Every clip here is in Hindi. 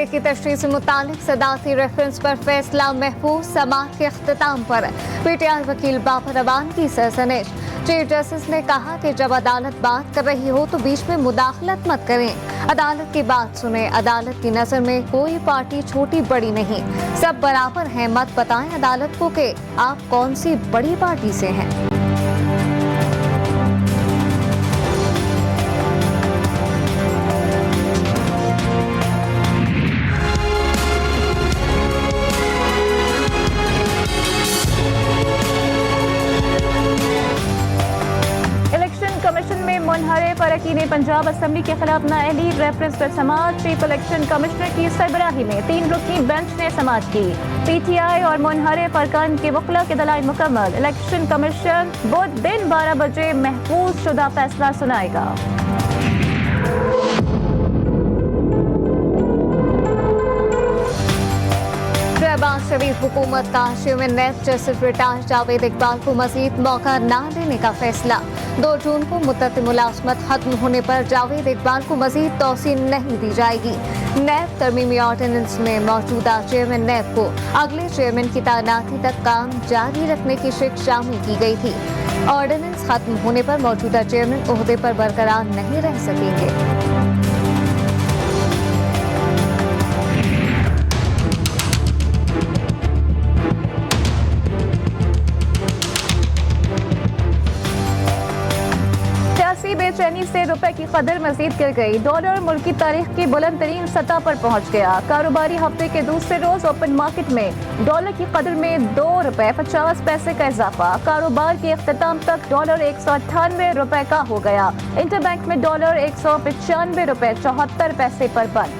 फैसले की तशरीह से मुतालिक सदारती रेफरेंस पर फैसला महफूज समाअत के अख्तिताम पर पीटीआई वकील बाबर अवान की सरसनेश। चीफ जस्टिस ने कहा कि जब अदालत बात कर रही हो तो बीच में मुदाखलत मत करें, अदालत की बात सुने। अदालत की नजर में कोई पार्टी छोटी बड़ी नहीं, सब बराबर हैं। मत बताएं अदालत को कि आप कौन सी बड़ी पार्टी से हैं। कमीशन में मुनहरे अरकान पंजाब असम्बली के खिलाफ नाअहली रेफरेंस पर समाअत। चीफ इलेक्शन कमिश्नर की सरबराही में 3 रुकनी बेंच ने समाअत की। पीटीआई और मुनहरे अरकान के वकला के दलाइल मुकम्मल। इलेक्शन कमीशन बुध दिन 12 बजे महफूज शुदा फैसला सुनाएगा। शहबाज शरीफ हुकूमत का chairman NAB justice retired Javed Iqbal को मजीद मौका न देने का फैसला। 2 जून को मुद्दत मुलाजमत खत्म होने पर जावेद इकबाल को मजीद तौसीन नहीं दी जाएगी। नैब तरमीमी ऑर्डिनेंस में मौजूदा चेयरमैन नैब को अगले चेयरमैन की तैनाती तक काम जारी रखने की शिक शामिल की गई थी। ऑर्डिनेंस खत्म होने पर मौजूदा चेयरमैन ओहदे पर बरकरार नहीं रह सकेंगे। बेचैनी से रुपए की कदर मजीद गिर गई। डॉलर मुल्क की तारीख की बुलंद तरीन सतह पर पहुंच गया। कारोबारी हफ्ते के दूसरे रोज ओपन मार्केट में डॉलर की कदर में ₹2.50 का इजाफा। कारोबार के अख्तिताम तक डॉलर 198 रुपए का हो गया। इंटरबैंक में डॉलर ₹195.74 पर बंद।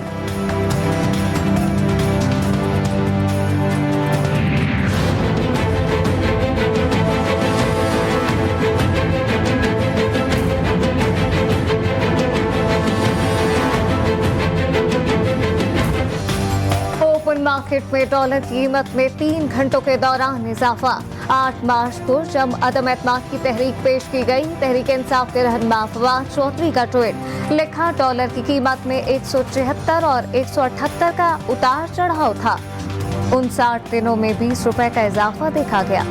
मार्केट में डॉलर की कीमत में 3 घंटों के दौरान इजाफा। 8 मार्च को जब अदम एतमाद की तहरीक पेश की गई, तहरीक इंसाफ के रहनुमा फवाद चौधरी का ट्वीट लिखा, डॉलर की कीमत में 176 और 178 का उतार चढ़ाव था। 59 दिनों में 20 रुपए का इजाफा देखा गया।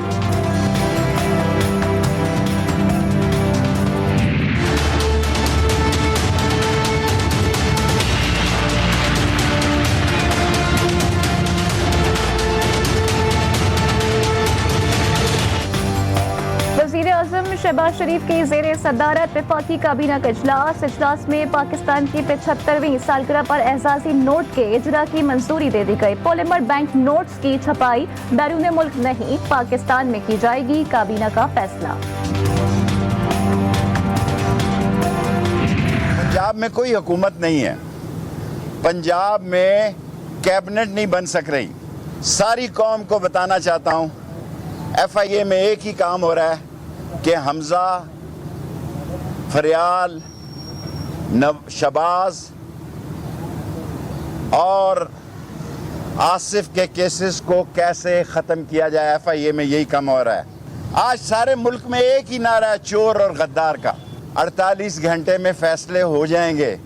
शहबाज शरीफ की ज़ेरे सदारत वफाकी काबीना का इजलास में पाकिस्तान की 75वीं सालगिरह पर एजाजी नोट के इजरा की मंजूरी दे दी गई। पॉलीमर बैंक नोट्स की छपाई बैरून मुल्क नहीं पाकिस्तान में की जाएगी, काबीना का फैसला। पंजाब में कोई हुकूमत नहीं है, पंजाब में कैबिनेट नहीं बन सक रही। सारी कौम को बताना चाहता हूँ, FIA में एक ही काम हो रहा है कि हमजा, फरियाल, शबाज और आसिफ के केसेस को कैसे ख़त्म किया जाए, FIA में यही काम हो रहा है। आज सारे मुल्क में एक ही नारा है, चोर और गद्दार का। 48 घंटे में फैसले हो जाएंगे।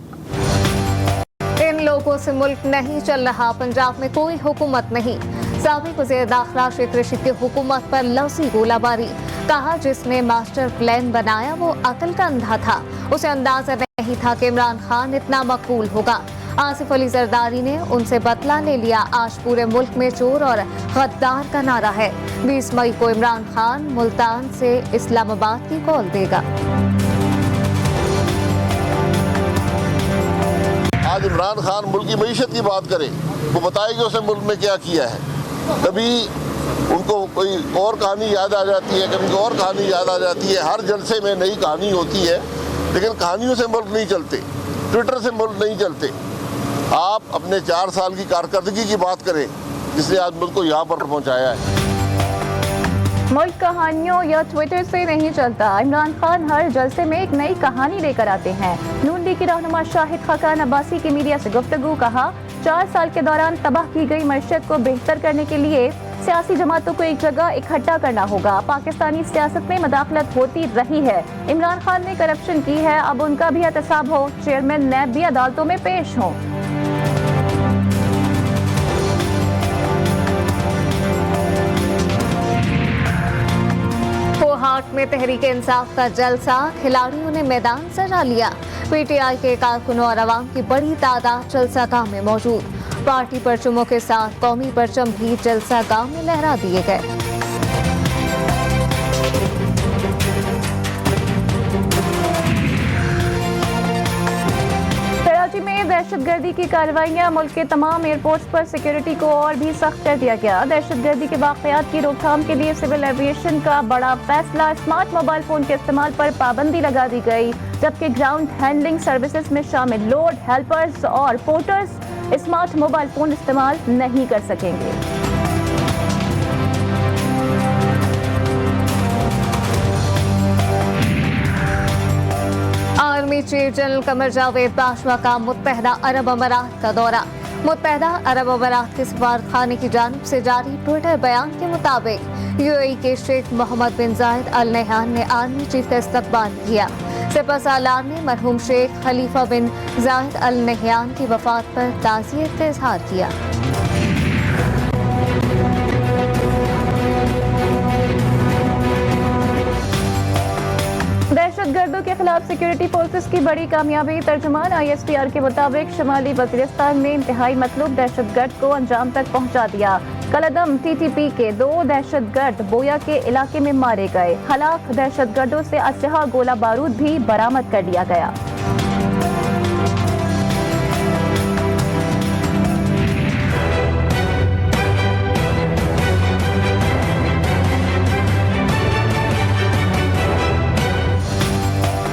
इन लोगों से मुल्क नहीं चल रहा, पंजाब में कोई हुकूमत नहीं। साबिक वज़ीर दाखिला शेख रशीद की हुकूमत पर लफ्ज़ी गोलाबारी। कहा, जिसने मास्टर प्लान बनाया वो अकल का अंधा था, उसे अंदाजा नहीं था कि इमरान खान इतना मकबूल होगा। आसिफ अली जरदारी ने उनसे बदला ले लिया। आज पूरे मुल्क में चोर और गद्दार का नारा है। 20 मई को इमरान खान मुल्तान से इस्लामाबाद की कॉल देगा। आज इमरान खान मुल्क की मईशत की बात करे, वो बताए कि उसने मुल्क में क्या किया है। कभी उनको कोई और कहानी याद आ जाती है, कभी और कहानी याद आ जाती है। हर जलसे में नई कहानी होती है, लेकिन कहानियों से मुल्क नहीं चलते, ट्विटर से मुल्क नहीं चलते। आप अपने 4 साल की कारकर्दगी की बात करें, जिसने आज मुल्क को यहाँ पर पहुँचाया है। मुल्क कहानियों या ट्विटर से नहीं चलता। इमरान खान हर जलसे में एक नई कहानी लेकर आते हैं। नून लीग के रहनुमा शाहिद खाकान अब्बासी की मीडिया से गुफ्तगू। कहा, 4 साल के दौरान तबाह की गई मईशत को बेहतर करने के लिए सियासी जमातों को एक जगह इकट्ठा करना होगा। पाकिस्तानी सियासत में मदाखलत होती रही है। इमरान खान ने करप्शन की है, अब उनका भी एहतसाब हो। चेयरमैन नैब भी अदालतों में पेश हों। मुल्क में तहरीक इंसाफ का जलसा, खिलाड़ियों ने मैदान सजा लिया। पीटीआई के कारकुनों और अवाम की बड़ी तादाद जलसागाह में मौजूद। पार्टी परचमों के साथ कौमी परचम भी जलसागाह में लहरा दिए गए। कराची में दहशतगर्दी की कार्रवाइयां, मुल्क के तमाम एयरपोर्ट्स पर सिक्योरिटी को और भी सख्त कर दिया गया। दहशतगर्दी के वाकयात की रोकथाम के लिए सिविल एविएशन का बड़ा फैसला, स्मार्ट मोबाइल फोन के इस्तेमाल पर पाबंदी लगा दी गई, जबकि ग्राउंड हैंडलिंग सर्विसेज में शामिल लोड हेल्पर्स और पोर्टर्स स्मार्ट मोबाइल फोन इस्तेमाल नहीं कर सकेंगे। Army chief general Qamar Javed Bajwa का मुत्तहदा अरब अमारात का दौरा। मुत्तहदा अरब अमारात के सफारतखाने की जानिब से जारी ट्विटर बयान के मुताबिक यूएई के शेख मोहम्मद बिन जायद अल नहयान ने आर्मी चीफ का इस्तकबाल किया। सिपहसालार ने मरहूम शेख खलीफा बिन जायद अल नहयान की वफात पर ताज़ियत का इजहार किया। दहशतगर्दों के खिलाफ सिक्योरिटी फोर्सेस की बड़ी कामयाबी। तर्जुमान ISPR के मुताबिक शमाली वज़ीरिस्तान में इंतहाई मतलूब दहशतगर्द को अंजाम तक पहुंचा दिया। कलदम TTP के 2 दहशतगर्द बोया के इलाके में मारे गए। हलाक दहशतगर्दों से असलहा, गोला बारूद भी बरामद कर लिया गया।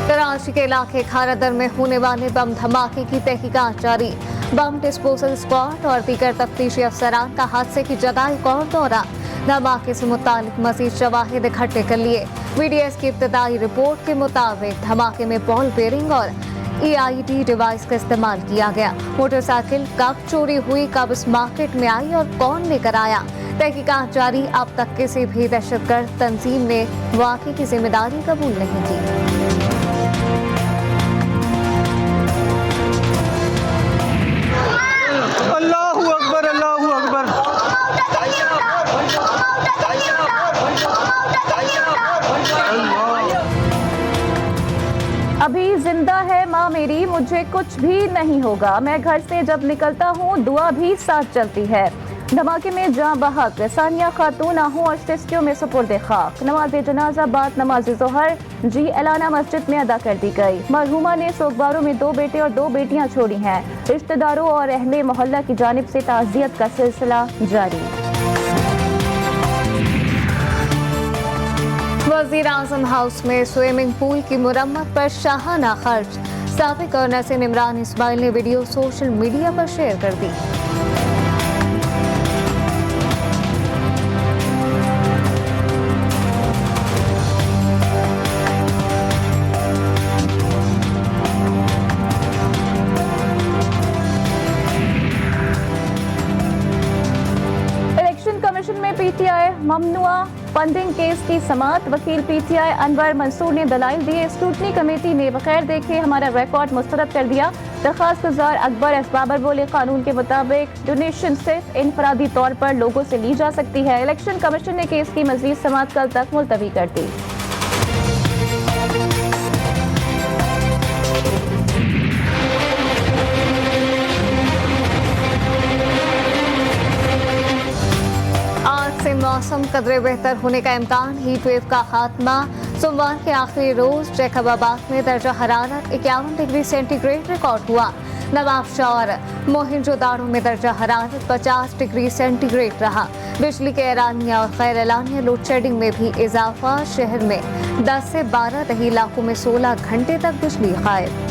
कराची के इलाके खारादर में होने वाले बम धमाके की तहकीकात जारी। बम डिस्पोजल स्क्वाड और दीगर तफ्तीशी अफसरान का हादसे की जगह एक और दौरा। धमाके से मुतालिक मजीद शवाहिद इकट्ठे कर लिए। VDS की इब्तदाई रिपोर्ट के मुताबिक धमाके में बॉल बेरिंग और EID डिवाइस का इस्तेमाल किया गया। मोटरसाइकिल कब चोरी हुई, कब इस मार्केट में आई और कौन लेकर आया, तहकीकात जारी। अब तक किसी भी दहशतगर्द तंजीम ने वाक़े की जिम्मेदारी कबूल नहीं की। अल्लाहू अकबर, अल्लाहू अकबर। अभी जिंदा है माँ मेरी, मुझे कुछ भी नहीं होगा। मैं घर से जब निकलता हूँ दुआ भी साथ चलती है। धमाके में जाँ बहक, सानिया खातून आहू और सिस्कियों में सुपुर्द खाक। नमाज जनाजा बाद नमाज जोहर जी एलाना मस्जिद में अदा कर दी गई। मरहुमा ने सोगवारों में 2 बेटे और 2 बेटियां छोड़ी हैं। रिश्तेदारों और अहले मोहल्ला की जानिब से ताज़ियत का सिलसिला जारी। वज़ीर आज़म हाउस में स्विमिंग पूल की मुरम्मत पर शाहाना खर्च। साबिक गवर्नर से इमरान इस्माइल ने वीडियो सोशल मीडिया पर शेयर कर दी। PTI ममनुआ फंडिंग केस की समात। वकील PTI अनवर मंसूर ने दलाइल दिए। स्क्रूटनी कमेटी ने बगैर देखे हमारा रिकॉर्ड मुस्तरद कर दिया। दरखास्त गुजार अकबर एसबाबर बोले, कानून के मुताबिक डोनेशन सिर्फ इनफरादी तौर पर लोगों से ली जा सकती है। इलेक्शन कमीशन ने केस की मजीद समात कल तक मुलतवी कर दी। मौसम कदरे बेहतर होने का इम्कान। हीट वेव का खात्मा। सोमवार के आखिरी रोज जैकबाबाद में दर्जा हरारत 51 डिग्री सेंटीग्रेड रिकॉर्ड हुआ। नवाबशाह और मोहिंजोदाड़ो में दर्जा हरारत 50 डिग्री सेंटीग्रेड रहा। बिजली के एलानिया और गैर एलानिया लोड शेडिंग में भी इजाफा। शहर में 10 से 12 दही इलाकों में 16 घंटे तक बिजली गायब।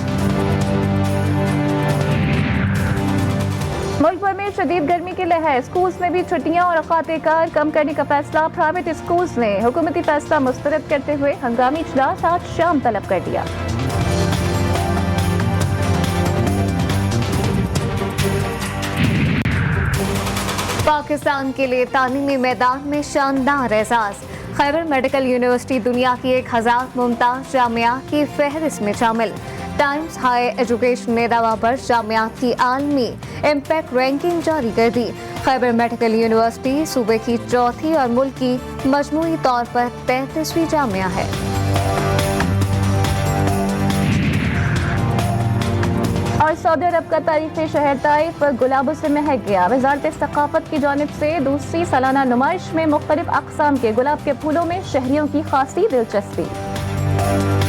मुल्क भर में शदीद गर्मी की लहर। स्कूल्स में भी छुट्टियां और औकात कार कम करने का फैसला। प्राइवेट स्कूल्स ने हुकूमती फैसला मुस्तरद करते हुए हंगामी इजलास आज शाम तलब कर दिया। पाकिस्तान के लिए तालीमी मैदान में शानदार एजाज। खैबर मेडिकल यूनिवर्सिटी दुनिया की 1000 मुमताज जामिया की फहरिस्त में शामिल। टाइम्स हाई एजुकेशन ने नवंबर जामियात की आलमी इम्पैक्ट रैंकिंग जारी कर दी। खैबर मेडिकल यूनिवर्सिटी सूबे की चौथी और मुल्क की मजमूई तौर पर 33वीं जामिया है। और सऊदी अरब का तारीखी शहर ताइफ गुलाबों से महक गया। वजारत सकाफत की जानिब से दूसरी सालाना नुमाइश में मुख्तलिफ अक़साम के गुलाब के फूलों में शहरियों की खासी दिलचस्पी।